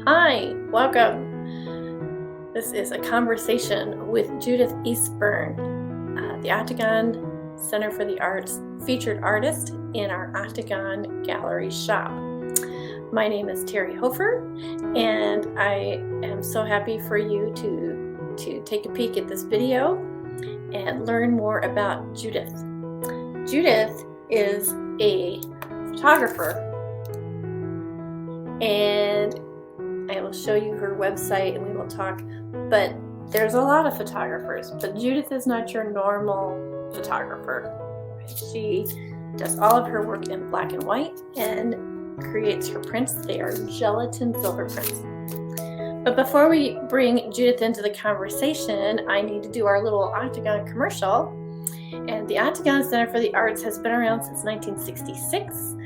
Hi, welcome. This is a conversation with Judith Eastburn, the Octagon Center for the Arts featured artist in our Octagon Gallery shop. My name is Terry Hofer, and I am so happy for you to take a peek at this video and learn more about Judith. Judith is a photographer, and I will show you her website and we will talk, but there's a lot of photographers, but Judith is not your normal photographer. She does all of her work in black and white and creates her prints. They are gelatin silver prints. But before we bring Judith into the conversation, I need to do our little Octagon commercial. And the Octagon Center for the Arts has been around since 1966,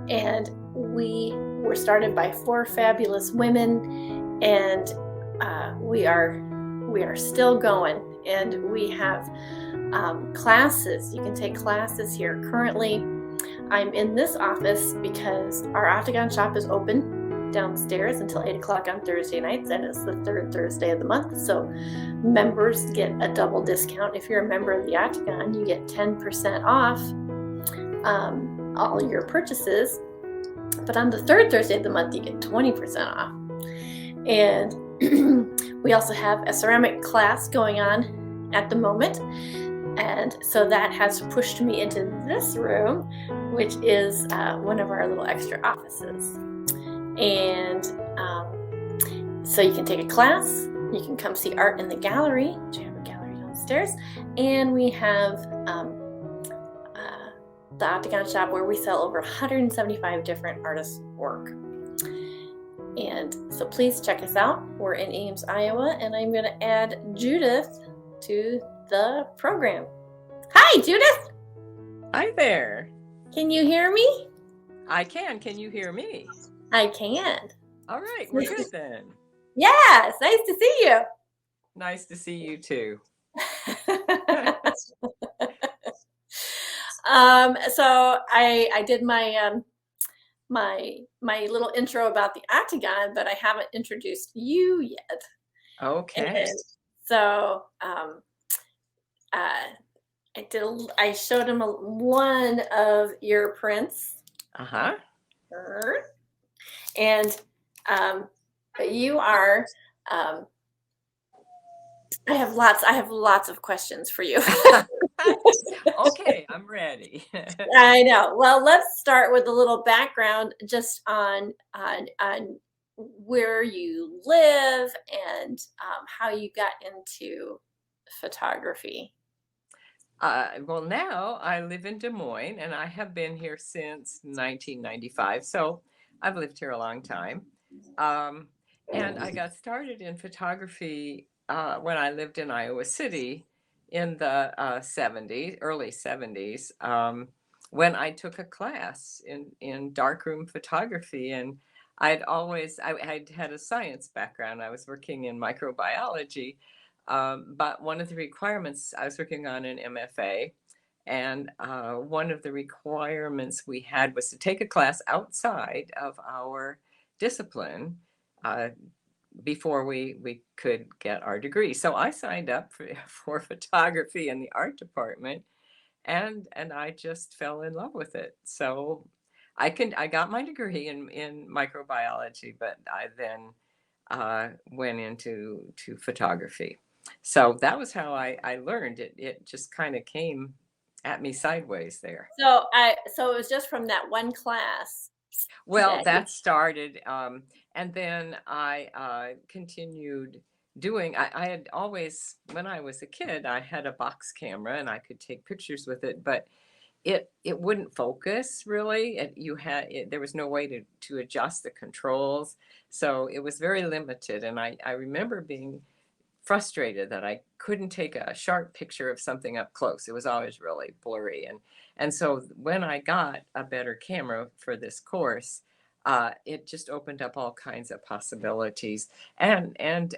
and we were started by 4 fabulous women, and we are still going, and we have classes. You can take classes here. Currently, I'm in this office because our Octagon Shop is open downstairs until 8 o'clock on Thursday nights, and it's the 3rd Thursday of the month, so members get a double discount. If you're a member of the Octagon, you get 10% off all your purchases. But on the 3rd Thursday of the month, you get 20% off. And we also have a ceramic class going on at the moment. And so that has pushed me into this room, which is one of our little extra offices. And so you can take a class, you can come see art in the gallery, which we have a gallery downstairs, and we have the Octagon Shop, where we sell over 175 different artists' work. And so please check us out. We're in Ames, Iowa, and I'm going to add Judith to the program. Hi, Judith. Hi there. Can you hear me? I can. Can you hear me? I can. All right, we're good then. Yes, nice to see you. Nice to see you too. So I did my my little intro about the Octagon, but I haven't introduced you yet. Okay. And so I showed him one of your prints. Uh-huh. And but you are I have lots of questions for you. Okay, I'm ready. I know. Well, let's start with a little background just on where you live and how you got into photography. Well, now I live in Des Moines, and I have been here since 1995, so I've lived here a long time. And I got started in photography when I lived in Iowa City in the 70s, early 70s, when I took a class in darkroom photography. And I had a science background. I was working in microbiology, but one of the requirements, I was working on an MFA, and one of the requirements we had was to take a class outside of our discipline before we could get our degree. So I signed up for photography in the art department, and I just fell in love with it. So I got my degree in microbiology, but I then went into photography. So that was how I learned it. It just kind of came at me sideways there. So it was just from that one class. Well, that started, and then I continued doing. I had always, when I was a kid, I had a box camera and I could take pictures with it, but it wouldn't focus really. There was no way to adjust the controls, so it was very limited. And I remember being frustrated that I couldn't take a sharp picture of something up close. It was always really blurry. And so when I got a better camera for this course, it just opened up all kinds of possibilities. And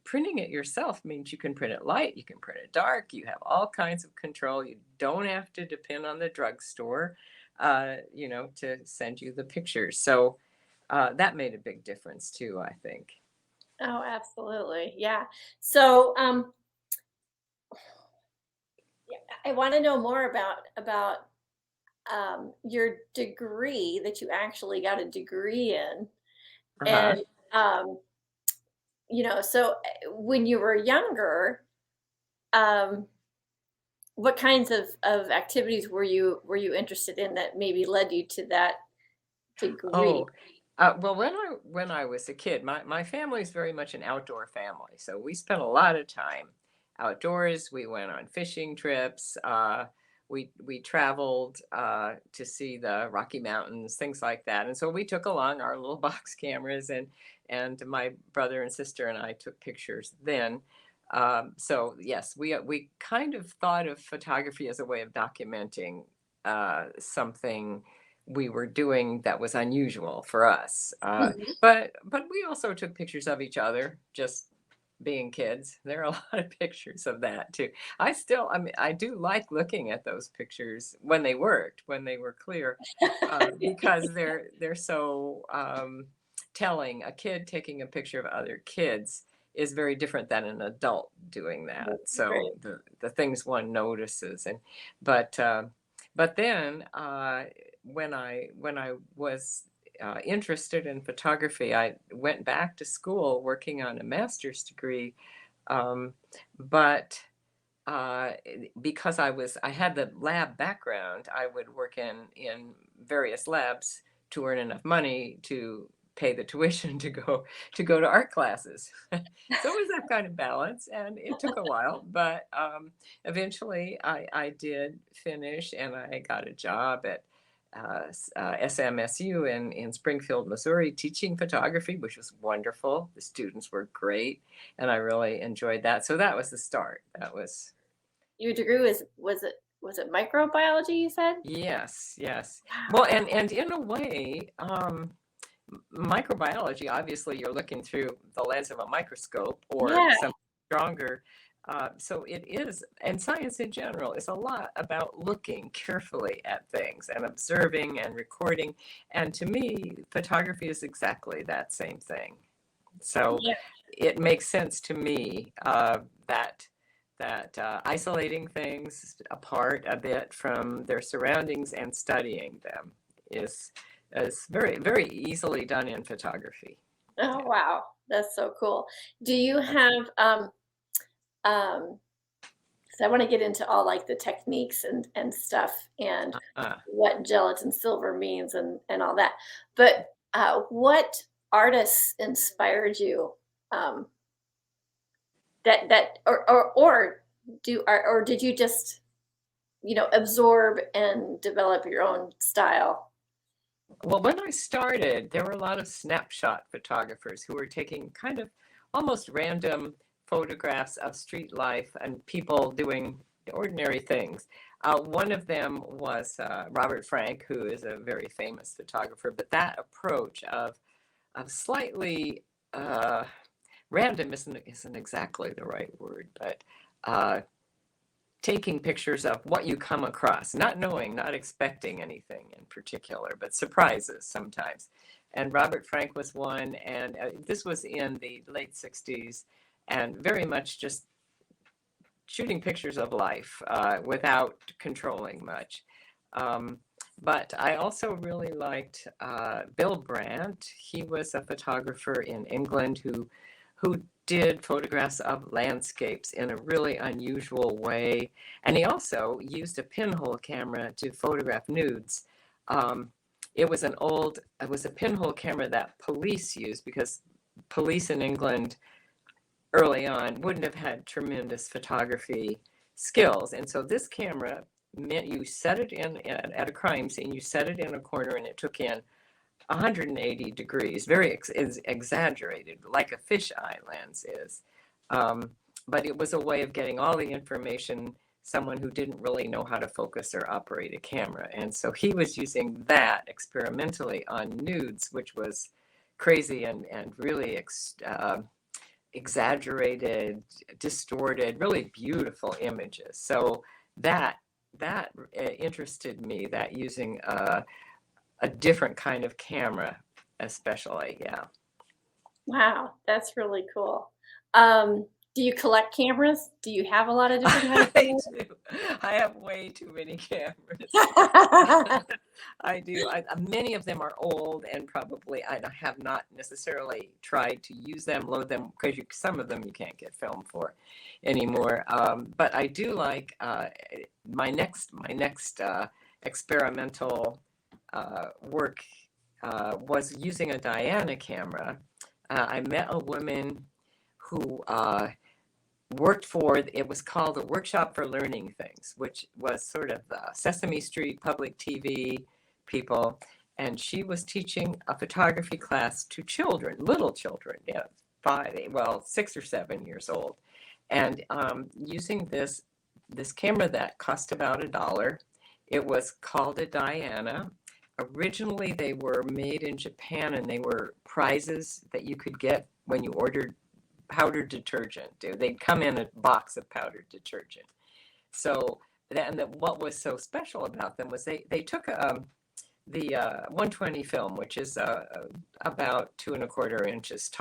printing it yourself means you can print it light, you can print it dark, you have all kinds of control. You don't have to depend on the drugstore, to send you the pictures. So that made a big difference too, I think. Oh, absolutely. Yeah. So, yeah, I want to know more about your degree that you actually got a degree in, Uh-huh. and um, so when you were younger, um, what kinds of activities were you interested in that maybe led you to that degree? Oh, well, when I was a kid, my family's very much an outdoor family, so we spent a lot of time outdoors. We went on fishing trips. We traveled to see the Rocky Mountains, things like that. And so we took along our little box cameras, and my brother and sister and I took pictures then. So yes, we kind of thought of photography as a way of documenting something we were doing that was unusual for us. Mhm. But we also took pictures of each other, just being kids. There are a lot of pictures of that too. I mean, I do like looking at those pictures when they worked, when they were clear, because they're so telling. A kid taking a picture of other kids is very different than an adult doing that. So Right. the things one notices, and but but then when I was interested in photography, I went back to school working on a master's degree. Um, but because I had the lab background, I would work in various labs to earn enough money to pay the tuition to go to art classes. So it was that kind of balance, and it took a while, but eventually I did finish, and I got a job at SMSU in Springfield, Missouri, teaching photography, which was wonderful. The students were great, and I really enjoyed that. So that was the start. That was Your degree was it microbiology, you said? Yes, yes. Well, Wow. and in a way, microbiology, obviously you're looking through the lens of a microscope or Yeah. some stronger. So it is, and science in general is a lot about looking carefully at things and observing and recording. And to me, photography is exactly that same thing. So Yeah. it makes sense to me that isolating things apart a bit from their surroundings and studying them is is very very easily done in photography. Oh, Yeah. wow. That's so cool. Do you have, um 'cause I wanna get into all, like, the techniques and stuff and Uh, what gelatin silver means and all that. But, what artists inspired you, um, that or or did you just, absorb and develop your own style? well, when I started, there were a lot of snapshot photographers who were taking kind of almost random photographs of street life and people doing ordinary things. One of them was Robert Frank, who is a very famous photographer, but that approach of slightly random isn't exactly the right word, but uh, taking pictures of what you come across, not knowing, not expecting anything in particular, but surprises sometimes. And Robert Frank was one, and this was in the late 60s, and very much just shooting pictures of life without controlling much. Um, but I also really liked Bill Brandt. He was a photographer in England who did photographs of landscapes in a really unusual way, and he also used a pinhole camera to photograph nudes. Um, it was a pinhole camera that police used because police in England early on wouldn't have had tremendous photography skills. And so this camera meant you set it in at a crime scene, you set it in a corner, and it took in 180 degrees, very exaggerated, like a fisheye lens is. Um, but it was a way of getting all the information someone who didn't really know how to focus or operate a camera. And so he was using that experimentally on nudes, which was crazy and really exaggerated, distorted, really beautiful images. So that that interested me. That using a different kind of camera especially. Yeah. Wow, that's really cool. Do you collect cameras? Do you have a lot of different kind of I cameras? do. I have way too many cameras. I do. Many of them are old, and probably I have not necessarily tried to use them, load them, because some of them you can't get film for anymore. But I do like my next experimental work was using a Diana camera. I met a woman who worked for, it was called a Workshop for Learning Things, which was sort of Sesame Street public TV people. And she was teaching a photography class to children, little children, 6 or 7 years old. And using this camera that cost about $1. It was called a Diana. Originally, they were made in Japan, and they were prizes that you could get when you ordered powdered detergent. They'd come in a box of powdered detergent. So what was so special about them was they took the 120 film, which is about 2¼ inches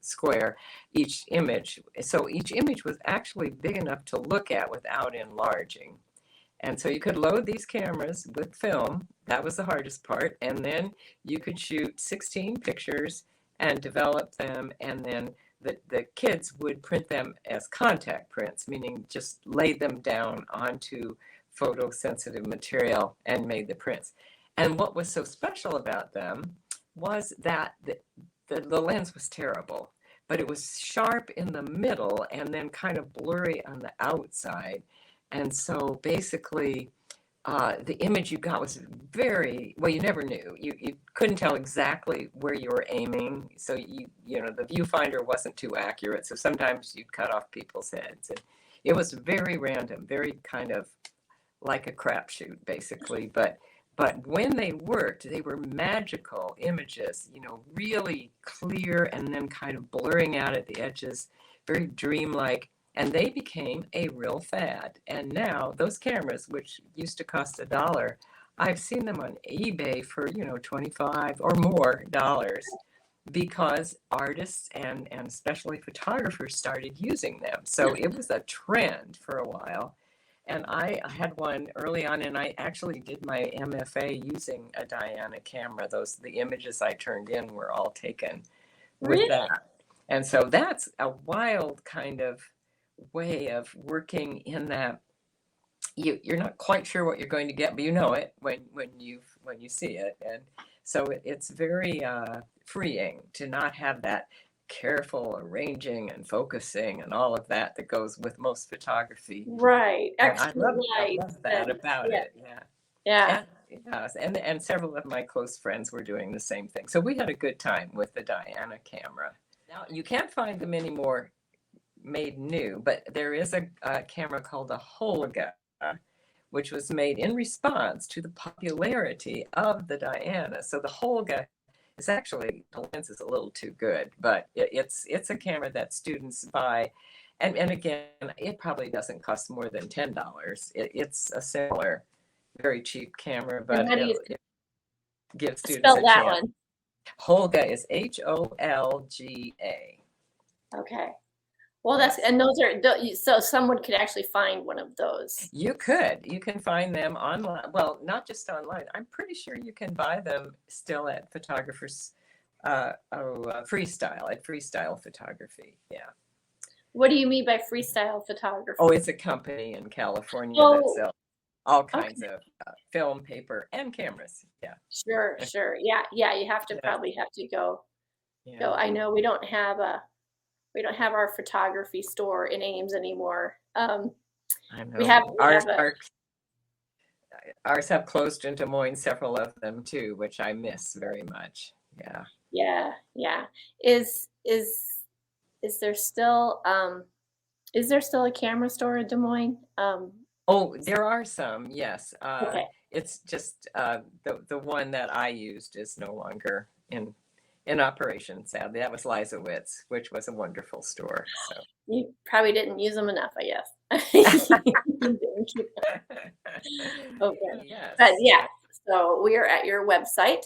square each image. So each image was actually big enough to look at without enlarging. And so you could load these cameras with film. That was the hardest part. And then you could shoot 16 pictures and develop them, and then the kids would print them as contact prints, meaning just laid them down onto photosensitive material and made the prints. And what was so special about them was that the lens was terrible, but it was sharp in the middle and then kind of blurry on the outside. And so basically, the image you got was very, well, you never knew. You couldn't tell exactly where you were aiming. So, the viewfinder wasn't too accurate. So sometimes you'd cut off people's heads. And it was very random, very kind of like a crapshoot, basically. But when they worked, they were magical images, really clear and then kind of blurring out at the edges, very dreamlike. And they became a real fad. And now those cameras, which used to cost $1, I've seen them on eBay for, $25 or more dollars, because artists and especially photographers started using them. So it was a trend for a while. And I had one early on, and I actually did my MFA using a Diana camera. The images I turned in were all taken with Really? that. And so that's a wild kind of way of working in that you're not quite sure what you're going to get, but you know it when you see it. And so it's very freeing to not have that careful arranging and focusing and all of that goes with most photography. Right. And I Extra light. love that about Yeah. it. Yeah. Yeah. Yes, and several of my close friends were doing the same thing. So we had a good time with the Diana camera. Now you can't find them anymore made new, but there is a camera called the Holga, which was made in response to the popularity of the Diana. So the Holga is actually, the lens is a little too good, but it's a camera that students buy. And again, it probably doesn't cost more than $10. It's a similar, very cheap camera, but it gives students spell a that chance. one. Holga is Holga. Okay. Well, those are, so someone could actually find one of those. You can find them online. Well, not just online. I'm pretty sure you can buy them still at Photographers Freestyle, at Freestyle Photography. Yeah. What do you mean by freestyle photography? Oh, it's a company in California that sells all kinds of film, paper, and cameras. Yeah. Sure. Yeah. You probably have to go. Yeah. So I know we don't have our photography store in Ames anymore. I know. Ours have closed in Des Moines, several of them too, which I miss very much. Yeah. Yeah. Is there still a camera store in Des Moines? Oh, there are some, yes. Okay. It's just the one that I used is no longer in operation, sadly. That was Leisowitz, which was a wonderful store. So you probably didn't use them enough, I guess. Okay. Yes. But yeah, so we are at your website,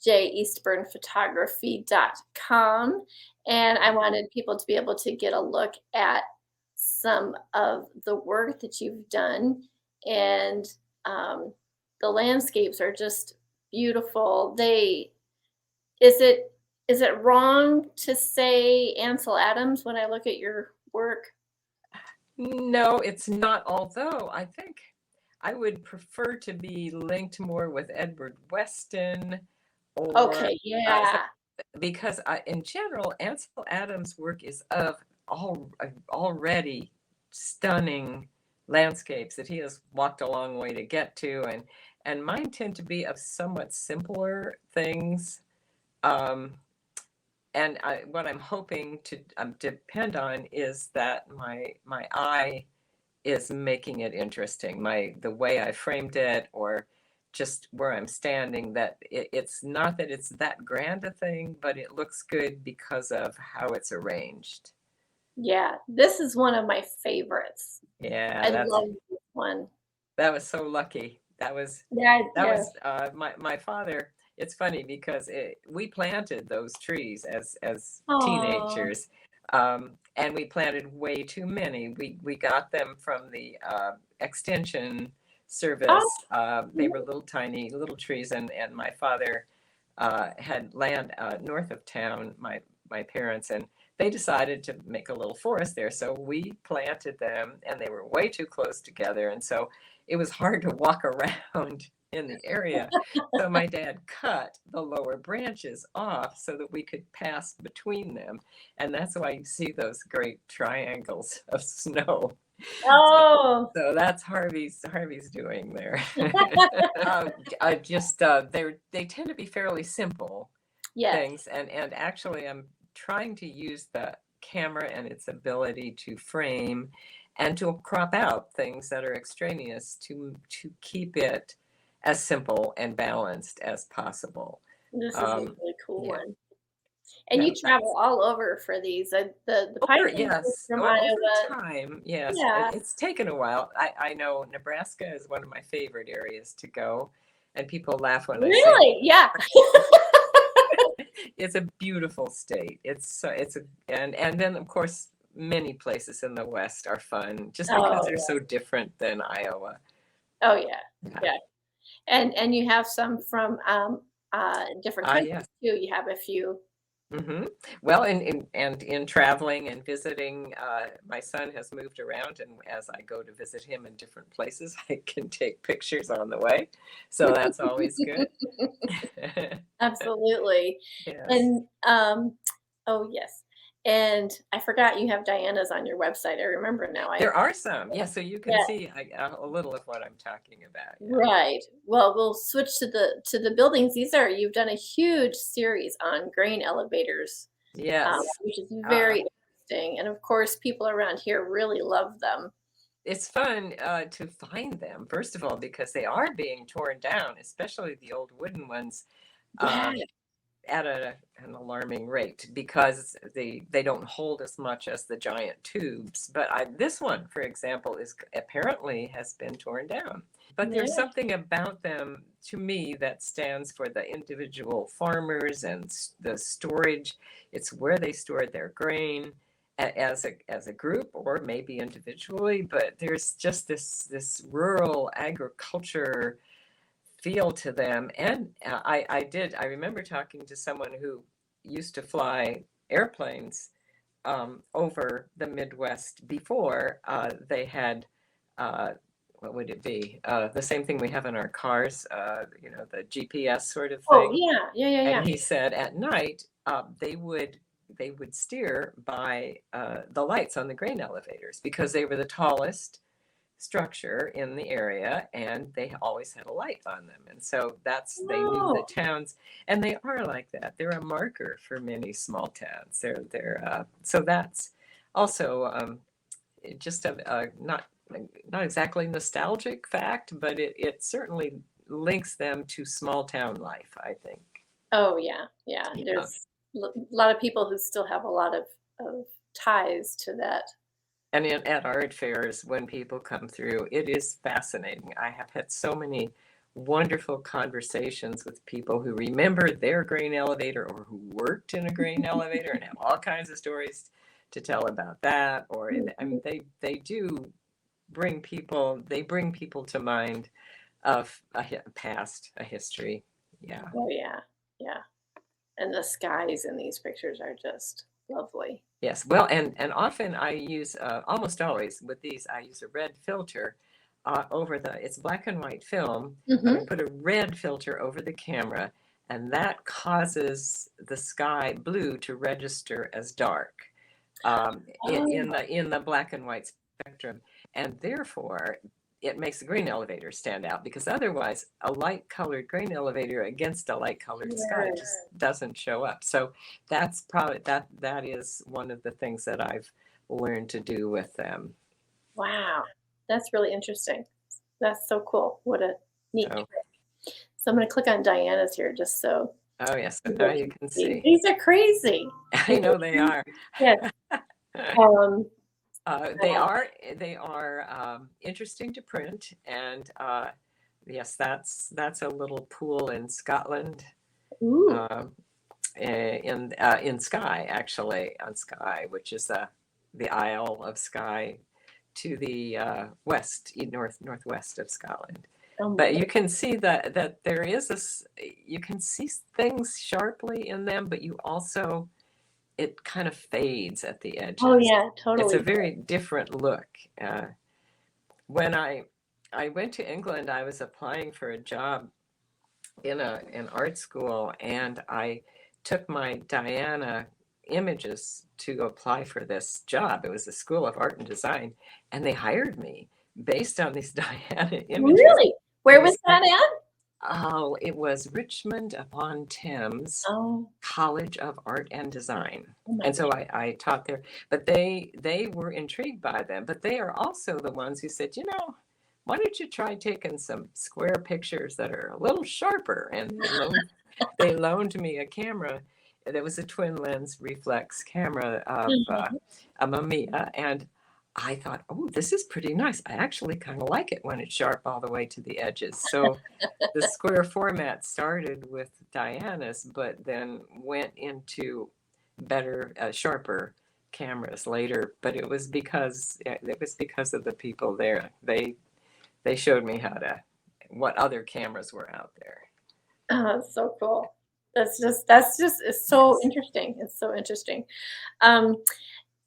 jeastburnphotography.com. And I wanted people to be able to get a look at some of the work that you've done. And the landscapes are just beautiful. Is it wrong to say Ansel Adams when I look at your work? No, it's not. Although I think I would prefer to be linked more with Edward Weston or Okay, yeah. because in general, Ansel Adams' work is of already stunning landscapes that he has walked a long way to get to, and mine tend to be of somewhat simpler things. Um, and what I'm hoping to depend on is that my eye is making it interesting. The way I framed it, or just where I'm standing, that it's not that it's that grand a thing, but it looks good because of how it's arranged. Yeah, this is one of my favorites. Yeah, I love this one. that was so lucky. Yeah, That yeah. was my father. It's funny because we planted those trees as Oh, teenagers, and we planted way too many. We got them from the extension oh, service. They were little tiny little trees, and my father had land north of town. My parents, and they decided to make a little forest there, so we planted them, and they were way too close together, and so it was hard to walk around in the area. So my dad cut the lower branches off so that we could pass between them. And that's why you see those great triangles of snow. oh. So that's Harvey's doing there. They tend to be fairly simple Yes. things, and actually I'm trying to use the camera and its ability to frame and to crop out things that are extraneous to keep it as simple and balanced as possible. This is a really cool Yeah, one. And yeah, you travel all over for these. The over, Python is yes, from over Iowa. time, yes. Yeah. It's taken a while. I know Nebraska is one of my favorite areas to go, and people laugh when I say Really? Yeah. it's a beautiful state. And then of course many places in the West are fun just because Oh, they're yeah. so different than Iowa. Oh, yeah. Yeah. Yeah. And you have some from different Ah, countries yes. too. You have a few. Hmm. Well, in traveling and visiting, my son has moved around, and as I go to visit him in different places, I can take pictures on the way, so that's always good. Absolutely. Yes. And oh yes. And I forgot you have Diana's on your website. I remember now. There are some, yeah, so you can Yeah, see a little of what I'm talking about. Yeah. right. Well, we'll switch to the buildings. You've done a huge series on grain elevators, Yes. which is Uh, very interesting. And of course, people around here really love them. it's fun to find them, first of all, because they are being torn down, especially the old wooden ones, Yeah. uh, at an alarming rate because they don't hold as much as the giant tubes. But this one, for example, is apparently has been torn down. But Yeah. there's something about them to me that stands for the individual farmers and the storage. It's where they stored their grain as a group or maybe individually, but there's just this rural agriculture feel to them. And I remember talking to someone who used to fly airplanes over the Midwest before they had, what would it be? The same thing we have in our cars, the GPS sort of Oh thing. yeah. Yeah. Yeah. And Yeah. he said at night they would steer by the lights on the grain elevators because they were the tallest structure in the area, and they always had a light on them, and so they knew the Oh. towns, and they are like that. They're a marker for many small towns. So that's also just a not exactly nostalgic fact, but it certainly links them to small town life, I think. Oh yeah. Yeah. Yeah. There's a lot of people who still have a lot of ties to that. And at art fairs, when people come through, it is fascinating. I have had so many wonderful conversations with people who remember their grain elevator or who worked in a grain elevator and have all kinds of stories to tell about that. Or I mean, they do bring people to mind of past, a history. Yeah. Oh yeah, yeah. And the skies in these pictures are just lovely. Yes. Well, and often I use, almost always with these, I use a red filter over it's black and white film. Mm-hmm. I put a red filter over the camera, and that causes the sky blue to register as dark in the black and white spectrum, and therefore it makes the grain elevator stand out, because otherwise a light colored grain elevator against a light colored sky just doesn't show up. So that's probably that is one of the things that I've learned to do with them. Wow, that's really interesting. That's so cool. What a neat trick. So I'm going to click on Diana's here just so. Oh yes, so now you can see. These are crazy. I know they are. Yes. They are interesting to print, and yes, that's a little pool in Scotland. Ooh. In Skye, actually, on Skye, which is the Isle of Skye to the northwest of Scotland. But you can see that there is this. You can see things sharply in them, but you also, it kind of fades at the edges. Oh yeah, totally. It's a very different look. When I went to England, I was applying for a job in an art school, and I took my Diana images to apply for this job. It was a School of Art and Design, and they hired me based on these Diana images. Really? Where was that at? Oh, it was Richmond upon Thames College of Art and Design. And so I taught there, but they were intrigued by them, but they are also the ones who said, why don't you try taking some square pictures that are a little sharper? And they loaned me a camera. There was a twin lens reflex camera of a Mamiya, and I thought, oh, this is pretty nice. I actually kind of like it when it's sharp all the way to the edges. So the square format started with Diana's, but then went into better, sharper cameras later. But it was because of the people there. They showed me what other cameras were out there. Oh, that's so cool. That's just it's so interesting. It's so interesting.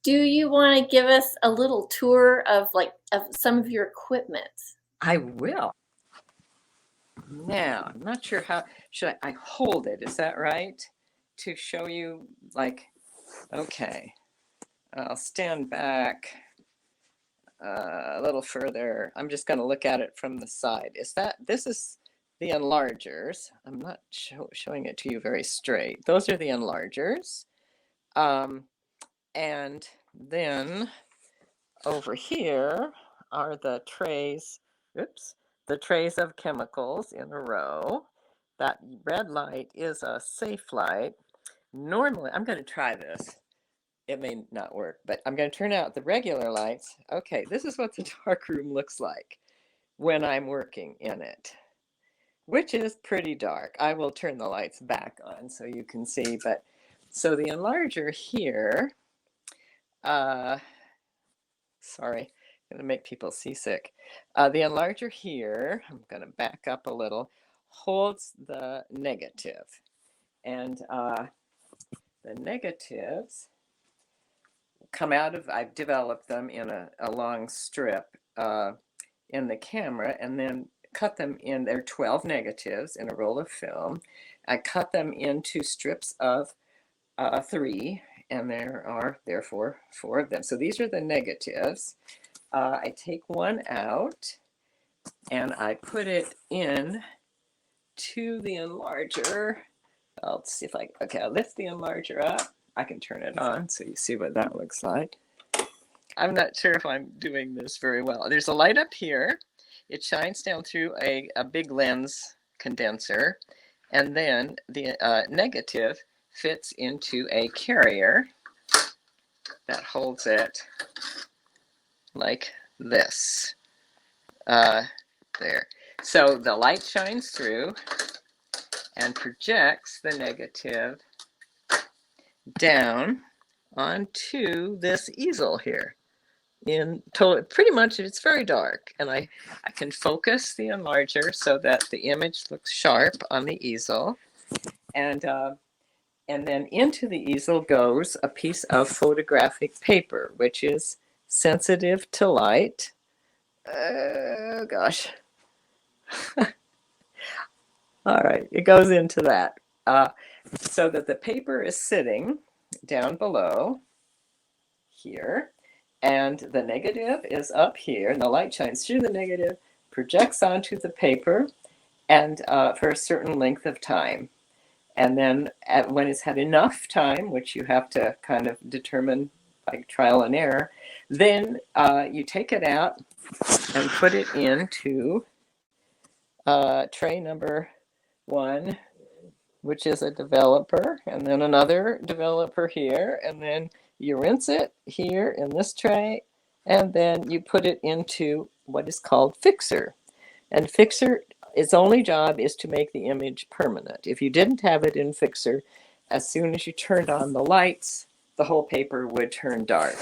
Do you want to give us a little tour of some of your equipment? I will. Now, I'm not sure how should I hold it. Is that right? To show you, okay. I'll stand back a little further. I'm just going to look at it from the side. This is the enlargers. I'm not showing it to you very straight. Those are the enlargers. And then over here are the trays, the trays of chemicals in a row. That red light is a safe light. Normally, I'm going to try this. It may not work, but I'm going to turn out the regular lights. Okay, this is what the dark room looks like when I'm working in it, which is pretty dark. I will turn the lights back on so you can see. But so the enlarger here, sorry, I'm going to make people seasick. The enlarger here, I'm going to back up a little, holds the negative. And the negatives come out of, I've developed them in a long strip in the camera, and then cut them in, they're 12 negatives in a roll of film. I cut them into strips of 3, and there are therefore 4 of them. So these are the negatives. I take one out and I put it in to the enlarger. I'll see if I'll lift the enlarger up. I can turn it on so you see what that looks like. I'm not sure if I'm doing this very well. There's a light up here. It shines down through a big lens condenser, and then the negative fits into a carrier that holds it like this. There. So the light shines through and projects the negative down onto this easel here. Pretty much it's very dark, and I can focus the enlarger so that the image looks sharp on the easel, and then into the easel goes a piece of photographic paper, which is sensitive to light. Oh gosh. All right, it goes into that, so that the paper is sitting down below here, and the negative is up here, and the light shines through the negative, projects onto the paper, and for a certain length of time. And then when it's had enough time, which you have to kind of determine by trial and error, then you take it out and put it into tray number 1, which is a developer, and then another developer here, and then you rinse it here in this tray, and then you put it into what is called fixer. And fixer, its only job is to make the image permanent. If you didn't have it in fixer, as soon as you turned on the lights, the whole paper would turn dark.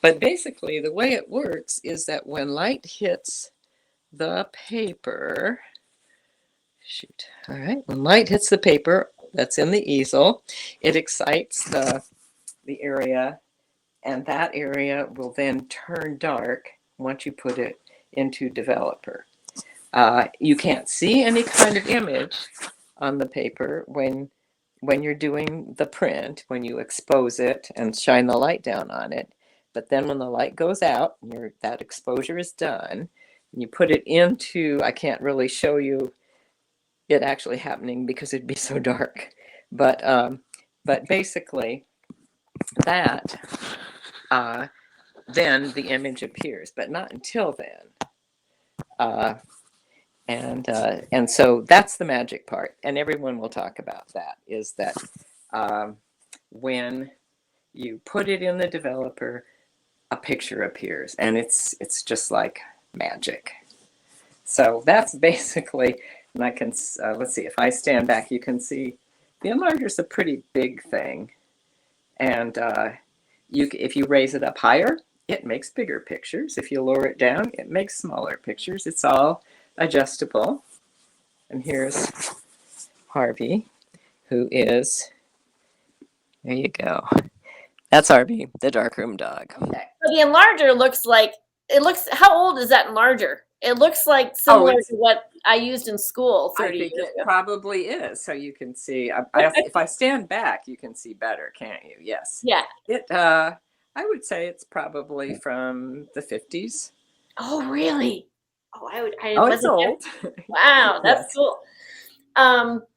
But basically, the way it works is that when light hits the paper, all right, when light hits the paper that's in the easel, it excites the area, and that area will then turn dark once you put it into developer. You can't see any kind of image on the paper when you're doing the print, when you expose it and shine the light down on it. But then when the light goes out, that exposure is done, and you put it into, I can't really show you it actually happening because it'd be so dark. But basically that, then the image appears, but not until then. And so that's the magic part, and everyone will talk about that, is that when you put it in the developer, a picture appears, and it's just like magic. So that's basically, and I can, let's see, if I stand back, you can see the enlarger is a pretty big thing, and if you raise it up higher, it makes bigger pictures. If you lower it down, it makes smaller pictures. It's all adjustable. And here's Harvey, who is, there you go. That's Harvey, the Darkroom Dog. Okay. So the enlarger looks like, how old is that enlarger? It looks like similar to what I used in school 30 years ago. It probably is. So you can see, if I stand back, you can see better, can't you? Yes. Yeah. I would say it's probably from the 50s. Oh, really? Oh, it's old. Wow, that's cool. And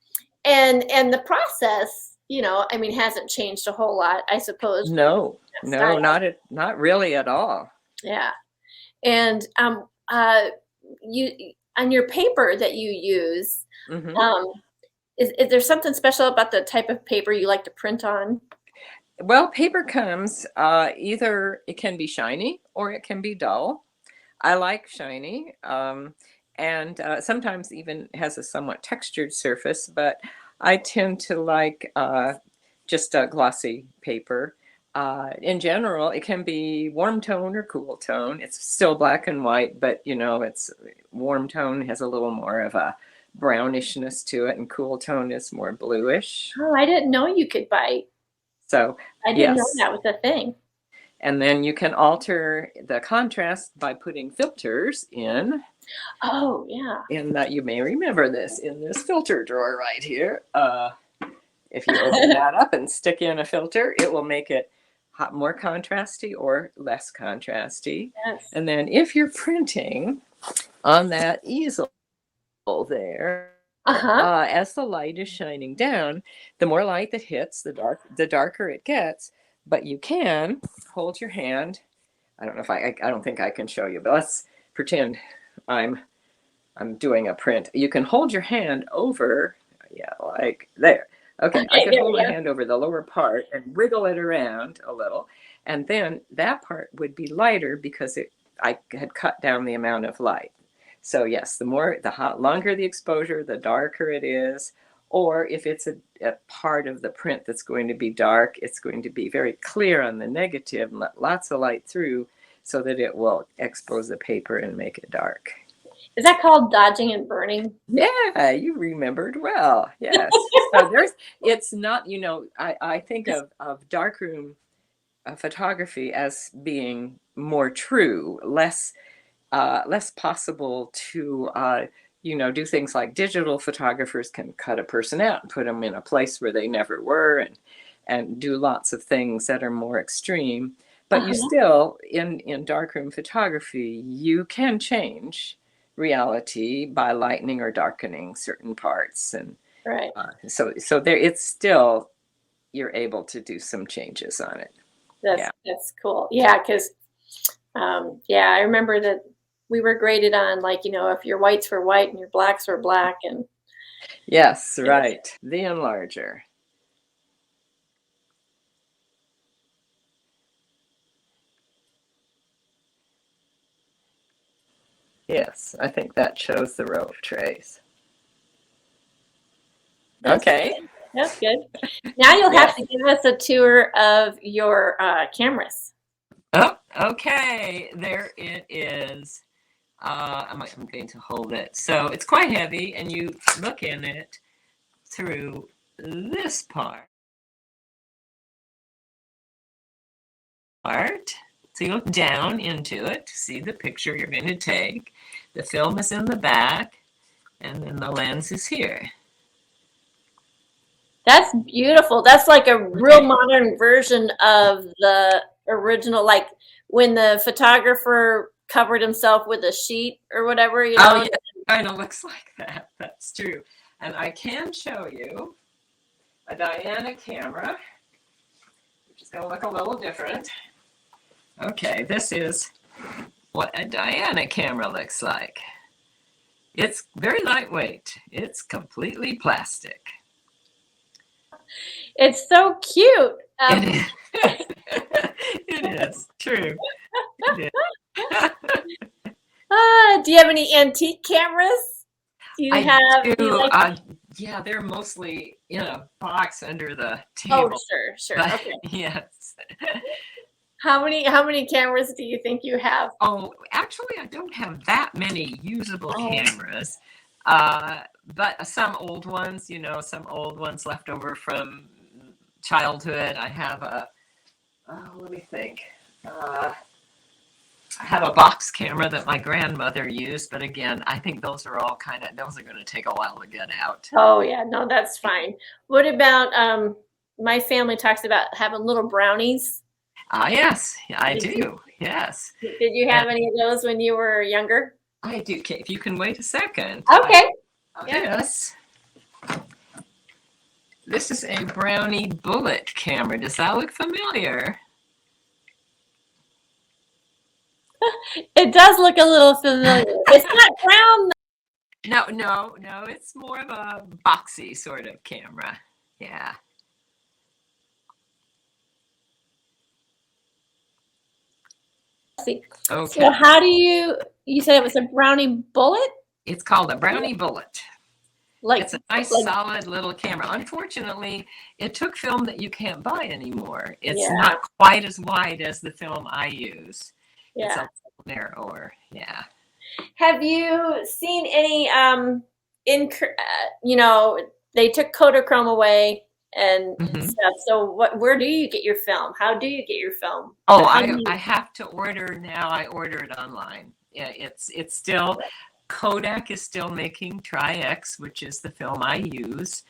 the process, I mean, hasn't changed a whole lot, I suppose. No, not really at all. Yeah. And you, on your paper that you use, is there something special about the type of paper you like to print on? Well, paper comes either it can be shiny or it can be dull. I like shiny, and sometimes even has a somewhat textured surface, but I tend to like just a glossy paper. In general, it can be warm tone or cool tone. It's still black and white, but it's warm tone has a little more of a brownishness to it, and cool tone is more bluish. Oh, I didn't know you could buy. So I didn't know that was a thing. And then you can alter the contrast by putting filters in. Oh, yeah. And that you may remember this in this filter drawer right here. If you open that up and stick in a filter, it will make it more contrasty or less contrasty. Yes. And then if you're printing on that easel there, as the light is shining down, the more light that hits, the darker it gets. But you can hold your hand. I don't know if I don't think I can show you, but let's pretend I'm doing a print. You can hold your hand over, like there. Okay, I can hold my hand over the lower part and wiggle it around a little, and then that part would be lighter because I had cut down the amount of light. So yes, longer the exposure, the darker it is. Or if it's a part of the print that's going to be dark, it's going to be very clear on the negative and let lots of light through so that it will expose the paper and make it dark. Is that called dodging and burning? Yeah, you remembered well. Yes. So it's not, I think of darkroom photography as being more true, less possible to do things like digital photographers can cut a person out and put them in a place where they never were, and do lots of things that are more extreme. But you still, in darkroom photography, you can change reality by lightening or darkening certain parts, and right. So there, it's still, you're able to do some changes on it. That's cool. Yeah, because I remember that we were graded on, like, if your whites were white and your blacks were black, and yes, right, the enlarger. Yes, I think that shows the row of trays. Okay. Good. That's good. Now you'll have to give us a tour of your cameras. Oh, okay. There it is. I'm going to hold it. So it's quite heavy, and you look in it through this part. So you look down into it to see the picture you're going to take. The film is in the back, and then the lens is here. That's beautiful. That's like a real modern version of the original, like when the photographer covered himself with a sheet or whatever, Oh, yeah, it kind of looks like that. That's true. And I can show you a Diana camera, which is going to look a little different. Okay, this is what a Diana camera looks like. It's very lightweight. It's completely plastic. It's so cute. It is. It is true. It is. Do you have any antique cameras? Yeah, they're mostly in a box under the table. Oh, sure. But, okay. Yes. How many cameras do you think you have? Oh, actually, I don't have that many usable cameras. But some old ones, left over from childhood. I have let me think. I have a box camera that my grandmother used, but again, I think those are all those are going to take a while to get out. Oh yeah, no, that's fine. What about my family talks about having little brownies? Yes, I do. Yes. Did you have any of those when you were younger? I do. If you can wait a second. Okay. Yes. This is a Brownie bullet camera. Does that look familiar? It does look a little familiar. It's not brown. No. It's more of a boxy sort of camera. Yeah. See. Okay. So how do you said it was a Brownie bullet? It's called a Brownie bullet. Like, it's a nice solid little camera. Unfortunately, it took film that you can't buy anymore. It's not quite as wide as the film I use. Yeah. It's a little narrower. Yeah. Have you seen any they took Kodachrome away and stuff. So where do you get your film? How do you get your film? Oh, I have to order now. I order it online. Yeah, it's still, Kodak is still making Tri-X, which is the film I use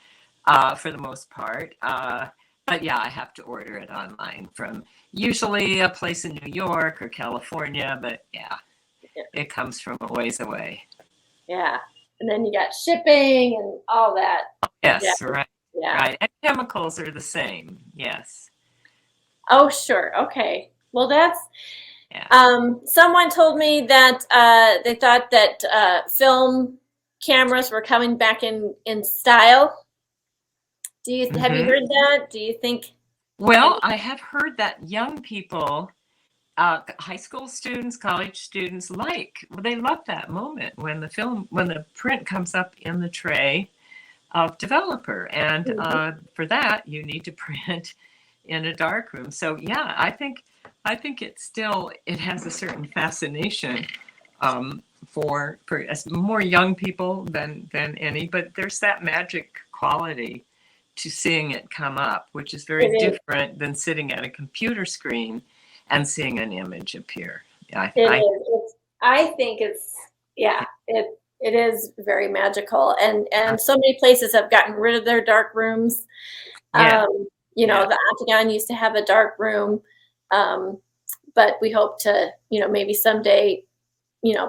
for the most part. But yeah, I have to order it online from usually a place in New York or California. But yeah, it comes from a ways away. Yeah. And then you got shipping and all that. Yes, right. Yeah. Right. And chemicals are the same. Yes. Oh, sure. Okay. Well, that's, someone told me that they thought that film cameras were coming back in style. Have you heard that? Do you think? Well, I have heard that young people high school students, college students they love that moment when the print comes up in the tray of developer. And for that, you need to print in a darkroom. So yeah, I think it has a certain fascination for more young people than any, but there's that magic quality to seeing it come up, which is very different than sitting at a computer screen and seeing an image appear. I think it is very magical, and so many places have gotten rid of their dark rooms. Yeah. The Octagon used to have a dark room, but we hope to, maybe someday,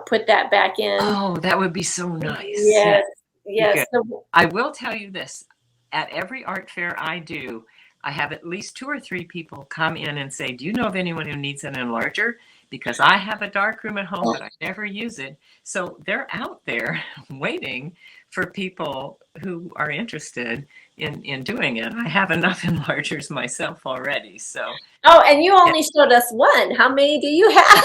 put that back in. Oh, that would be so nice. Yes. So, I will tell you this: at every art fair I do, I have at least 2 or 3 people come in and say, "Do you know of anyone who needs an enlarger? Because I have a dark room at home, but I never use it." So they're out there waiting for people who are interested in doing it. I have enough enlargers myself already. So. Oh, and you only showed us one. How many do you have?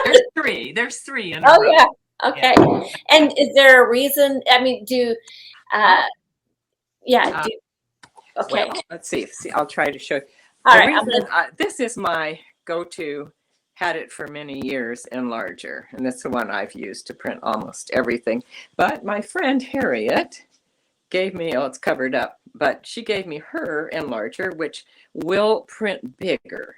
There's 3. There's 3 in a row. Yeah. Okay. Yeah. And is there a reason? I mean, okay. Well, let's see. I'll try to show you. All right. This is my go-to, had it for many years, enlarger. And that's the one I've used to print almost everything. But my friend Harriet gave me, it's covered up, but she gave me her enlarger, which will print bigger.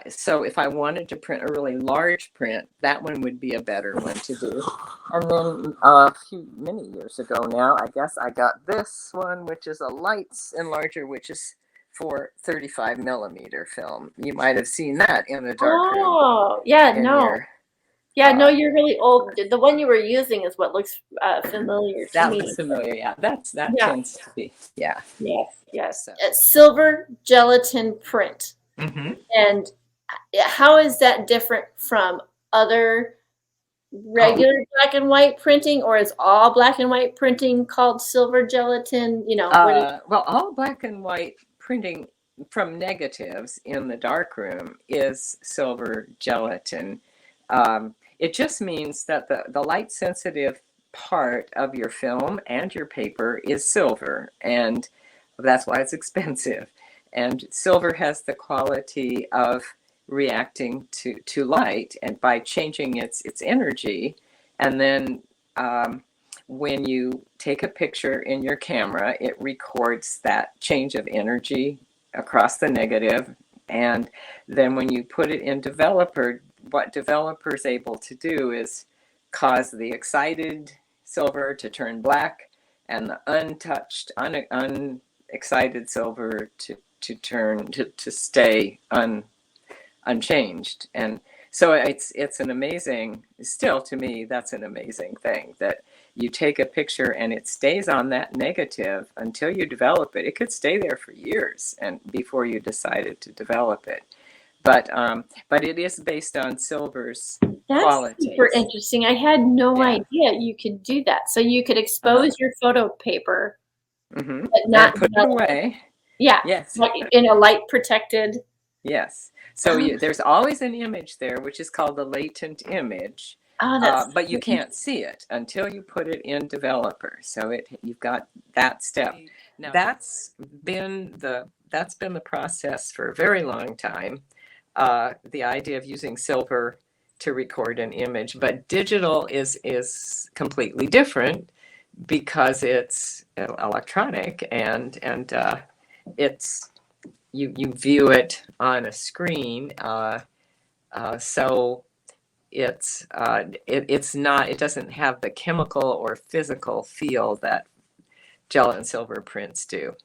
So if I wanted to print a really large print, that one would be a better one to do. And then many years ago now, I guess I got this one, which is a lights enlarger, which is for 35 millimeter film. You might have seen that in the darkroom. Oh, yeah, no. No, you're really old. The one you were using is what looks familiar to me. That looks familiar, yeah. That tends to be, yeah. Yes. So. Silver gelatin print. Mm-hmm. And how is that different from other regular black and white printing, or is all black and white printing called silver gelatin? Well, all black and white printing from negatives in the darkroom is silver gelatin. It just means that the light sensitive part of your film and your paper is silver, and that's why it's expensive. And silver has the quality of reacting to light, and by changing its energy, and then when you take a picture in your camera, it records that change of energy across the negative. And then when you put it in developer, what developer is able to do is cause the excited silver to turn black and the untouched, unexcited silver to stay unchanged. And so it's an amazing, still to me, that's an amazing thing, that you take a picture and it stays on that negative until you develop it. It could stay there for years and before you decided to develop it. But it is based on silver's qualities. That's super interesting. I had no idea you could do that. So you could expose your photo paper, but not put it away. Yeah. Yes. Like in a light protected. Yes. So there's always an image there, which is called the latent image. But you can't see it until you put it in developer. So you've got that step. Now, that's been the process for a very long time. The idea of using silver to record an image, but digital is completely different because it's electronic and it's you view it on a screen. So it doesn't have the chemical or physical feel that gelatin silver prints do.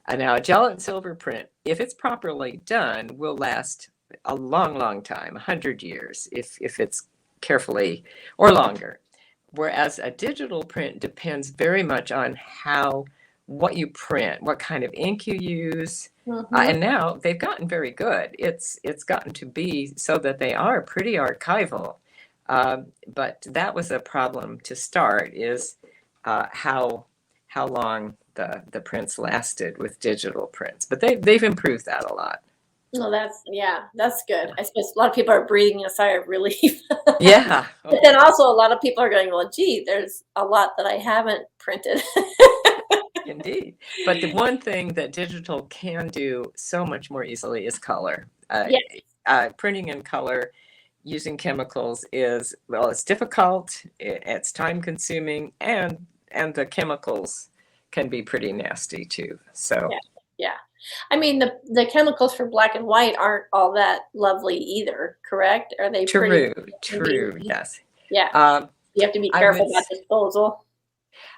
Now a gelatin silver print, if it's properly done, will last a long time, 100 years if it's carefully, or longer. Whereas a digital print depends very much on what you print, what kind of ink you use. And now they've gotten very good. It's gotten to be so that they are pretty archival. But that was a problem to start, is how long the prints lasted with digital prints. But they've improved that a lot. No, that's good. I suppose a lot of people are breathing a sigh of relief. Yeah. But then also a lot of people are going, well, gee, there's a lot that I haven't printed. Indeed. But the one thing that digital can do so much more easily is color. Yeah. Printing in color using chemicals is, well, it's difficult, it's time consuming, and the chemicals can be pretty nasty too. So Yeah. Yeah. I mean, the chemicals for black and white aren't all that lovely either, correct? Are they pretty? true, yes. Yeah. Um, You have to be I would careful about disposal.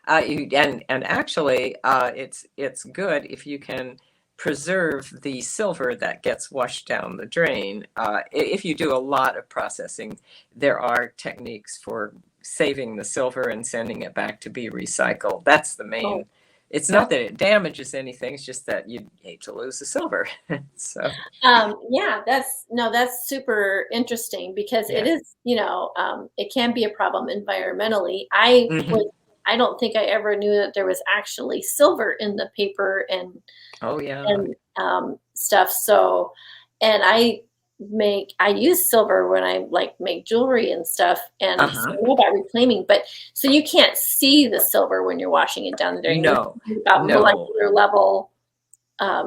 and actually, it's good if you can preserve the silver that gets washed down the drain. If you do a lot of processing, there are techniques for saving the silver and sending it back to be recycled. That's the Oh, main. It's not that's that it damages anything; it's just that you hate to lose the silver. So yeah, that's super interesting because it yeah. is, it can be a problem environmentally. Hmm. I don't think I ever knew that there was actually silver in the paper Oh yeah. and stuff. So, and I use silver when I like make jewelry and stuff, and so Uh-huh. I know about reclaiming. But so you can't see the silver when you're washing it down the drain. You're No, talking about no. molecular level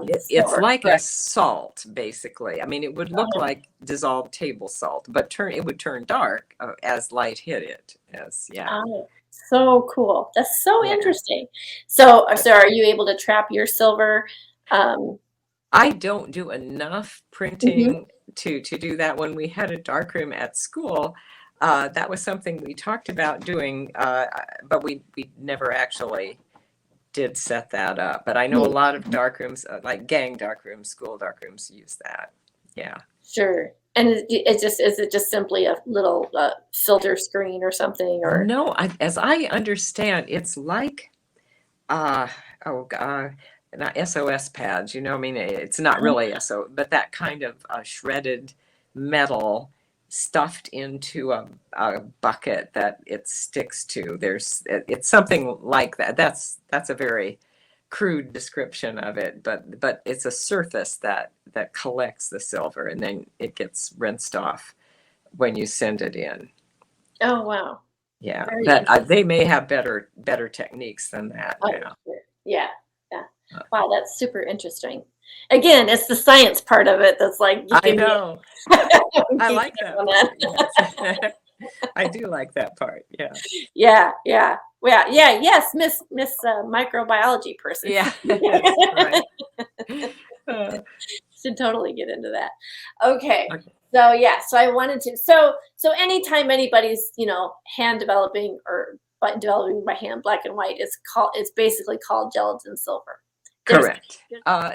It's silver, like a correct? salt, basically. I mean, it would look like dissolved table salt, but it would turn dark as light hit it. As yeah, Oh, so cool. That's so yeah. interesting. So are you able to trap your silver? Um, I don't do enough mhm. printing to do that. When we had a darkroom at school, that was something we talked about doing, but we never actually did set that up. But I know a lot of darkrooms, like gang darkrooms, school darkrooms, use that. Yeah. Sure. And is it just simply a little filter screen or something or No, as I understand, it's like uh oh not SOS pads, I mean, it's not really SO, but that kind of shredded metal stuffed into a bucket that it sticks to. It's something like that. That's a very crude description of it, but it's a surface that collects the silver and then it gets rinsed off when you send it in. oh wow. Yeah, Very but interesting. they may have better techniques than that Oh, now. sure. Yeah. Yeah. Uh, Wow, that's super interesting. Again, it's the science part of it that's like I geeking me know. I geeking like up on that part. that. Yes. I do like that part. Yeah. Yeah, yeah. Well, yeah, yes, Miss microbiology person. Yeah, that's right. Uh, Should totally get into that. Okay. okay. So yeah, so I wanted to so anytime anybody's, hand developing or developing by hand black and white, it's basically called gelatin silver. There's Correct.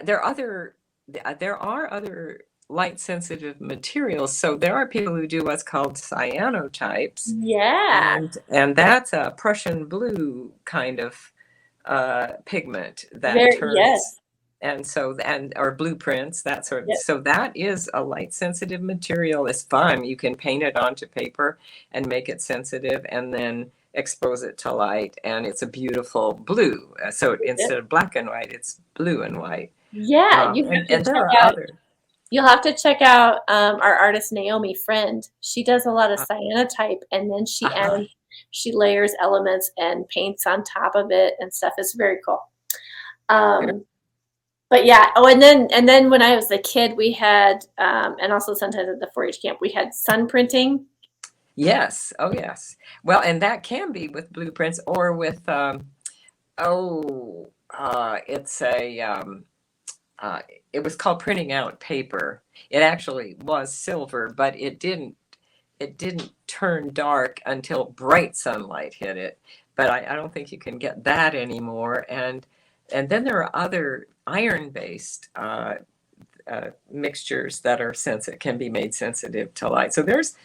There are other light sensitive materials. So there are people who do what's called cyanotypes, yeah, and that's a Prussian blue kind of pigment that very turns, yes, and so and or blueprints, that sort of, yes, so that is a light sensitive material. It's fun. You can paint it onto paper and make it sensitive and then expose it to light, and it's a beautiful blue. So yes. instead of black and white, it's blue and white. Yeah, And there are other you'll have to check out our artist Naomi Friend. She does a lot of uh, cyanotype, and then uh-huh. she layers elements and paints on top of it and stuff. It's very cool. There- Um, but yeah, oh, and then when I was a kid, we had and also sometimes at the 4-H camp, we had sun printing. yes, oh yes. Well, and that can be with blueprints or with it's a uh, it was called printing out paper. It actually was silver, but it didn't turn dark until bright sunlight hit it. But I don't think you can get that anymore. And then there are other iron-based mixtures that are can be made sensitive to light. So there's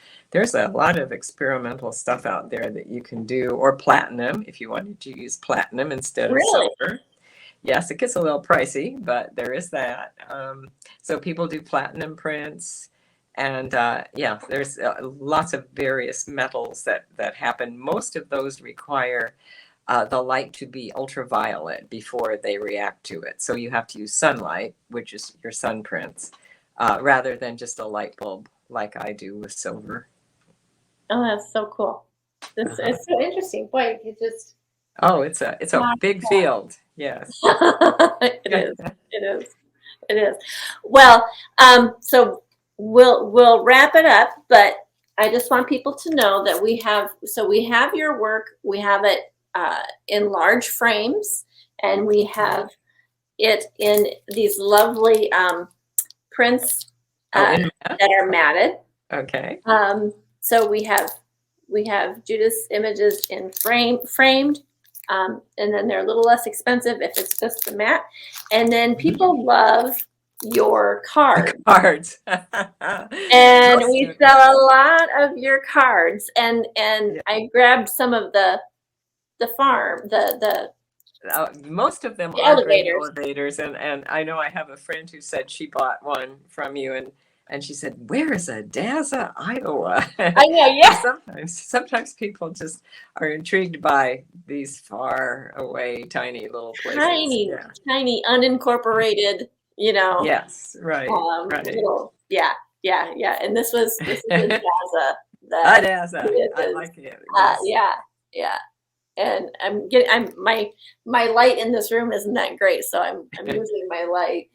a lot of experimental stuff out there that you can do, or platinum if you wanted to use platinum instead of Really? silver. Yes, it gets a little pricey, but there is that. So people do platinum prints, and yeah, there's lots of various metals that happen. Most of those require the light to be ultraviolet before they react to it. So you have to use sunlight, which is your sun prints. rather than just a light bulb like I do with silver. Oh, that's so cool. It's so interesting. Boy, you just Oh, it's a big field. Yes. it is. It is. It is. Well, so we'll wrap it up, but I just want people to know that we have your work. We have it in large frames, and we have it in these lovely prints that are matted. Okay. So we have Judith's images in framed. And then they're a little less expensive if it's just the mat. And then people love your cards. And we sell a lot of your cards. And I grabbed some of the farm, the most of them the are great elevators. elevators. And I know I have a friend who said she bought one from you, and she said, "Where is Adasa, Iowa?" I know, yeah. Sometimes people just are intrigued by these far away, tiny little places. Tiny, unincorporated, Yes, right. Right. Little, yeah. And this is Adasa. Adasa. I like it. Yes. Yeah. And my light in this room isn't that great, so I'm using my light.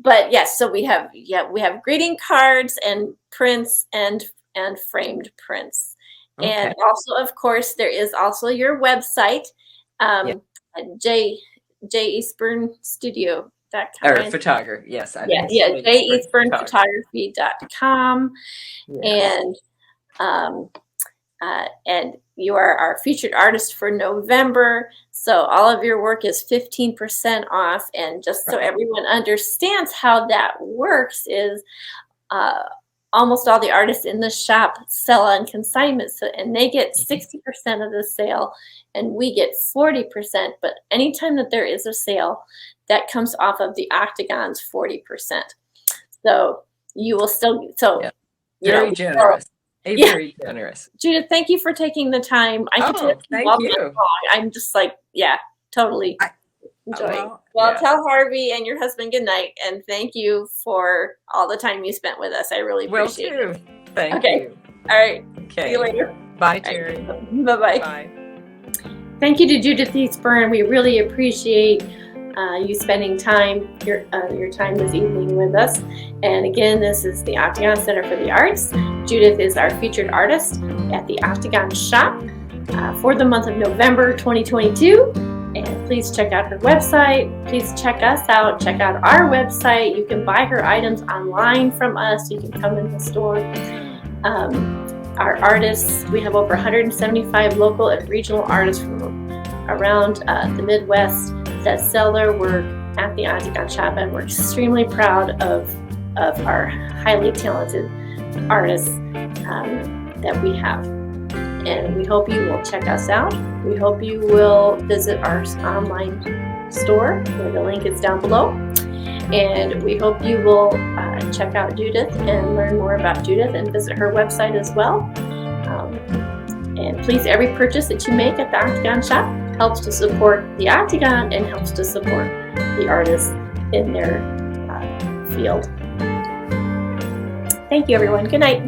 But yes, so we have greeting cards and prints and framed prints. Okay. And also, of course, there is also your website, jeastburnstudio.com. Or photographer, yes. jeastburnphotography.com. Yes. And you are our featured artist for November. So all of your work is 15% off. And just so everyone understands how that works is almost all the artists in the shop sell on consignment. And they get 60% of the sale and we get 40%. But anytime that there is a sale, that comes off of the Octagon's 40%. So you will still, very generous. Very generous. Judith, thank you for taking the time. Thank you. I'm just like, totally enjoying. Tell Harvey and your husband good night, and thank you for all the time you spent with us. I really appreciate it. Thank you. All right. Okay. See you later. Bye, Terry. Bye-bye. Bye. Thank you to Judith Eastburn. We really appreciate you spending your time this evening with us. And again, this is the Octagon Center for the Arts. Judith is our featured artist at the Octagon Shop for the month of November 2022. And please check out her website. Please check us out. Check out our website. You can buy her items online from us. You can come in the store. Our artists, we have over 175 local and regional artists from around the Midwest that sell their work at the Octagon Shop, and we're extremely proud of our highly talented artists that we have. And we hope you will check us out. We hope you will visit our online store, where the link is down below. And we hope you will check out Judith and learn more about Judith and visit her website as well. And please, every purchase that you make at the Octagon Shop helps to support the Octagon and helps to support the artists in their field. Thank you, everyone. Good night.